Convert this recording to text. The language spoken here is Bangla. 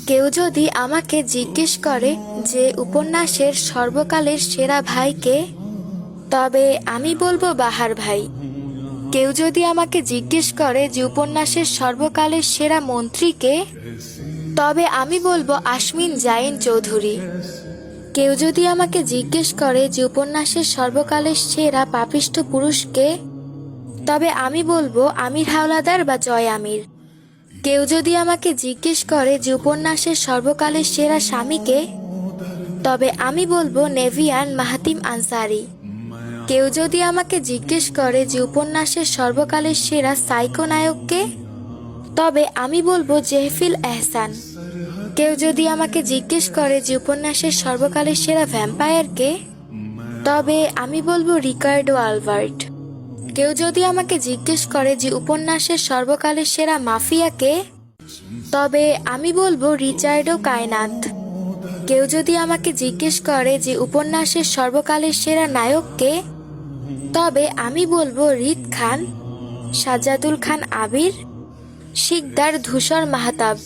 কেউ যদি আমাকে জিজ্ঞেস করে যে উপন্যাসের সর্বকালের সেরা ভাই কে, তবে আমি বলবো বাহার ভাই। কেউ যদি আমাকে জিজ্ঞেস করে যে উপন্যাসের সর্বকালের সেরা মন্ত্রী কে, তবে আমি বলবো আশমিন জাইন চৌধুরী। কেউ যদি আমাকে জিজ্ঞেস করে যে উপন্যাসের সর্বকালের সেরা পাপিষ্ঠ পুরুষ কে, তবে আমি বলবো আমির হাওলাদার বা জয় আমির। কেউ যদি আমাকে জিজ্ঞেস করে যে উপন্যাসের সর্বকালের সেরা স্বামীকে, তবে আমি বলবো নেভিয়ান মাহাতিম আনসারি। কেউ যদি আমাকে জিজ্ঞেস করে যে উপন্যাসের সর্বকালের সেরা সাইকো নায়ককে, তবে আমি বলবো জেহফিল এহসান। কেউ যদি আমাকে জিজ্ঞেস করে যে উপন্যাসের সর্বকালের সেরা ভ্যাম্পায়ারকে, তবে আমি বলবো রিকার্ডো আলবার্ট। কেউ যদি আমাকে জিজ্ঞেস করে যে উপন্যাসের সর্বকালের সেরা মাফিয়াকে, তবে আমি বলবো রিচার্ডো কায়নাত। কেউ যদি আমাকে জিজ্ঞেস করে যে উপন্যাসের সর্বকালের সেরা নায়ককে, তবে আমি বলবো রিদ খান, সাজ্জাদুল খান আবির, শিকদার ধূসর মাহতাব।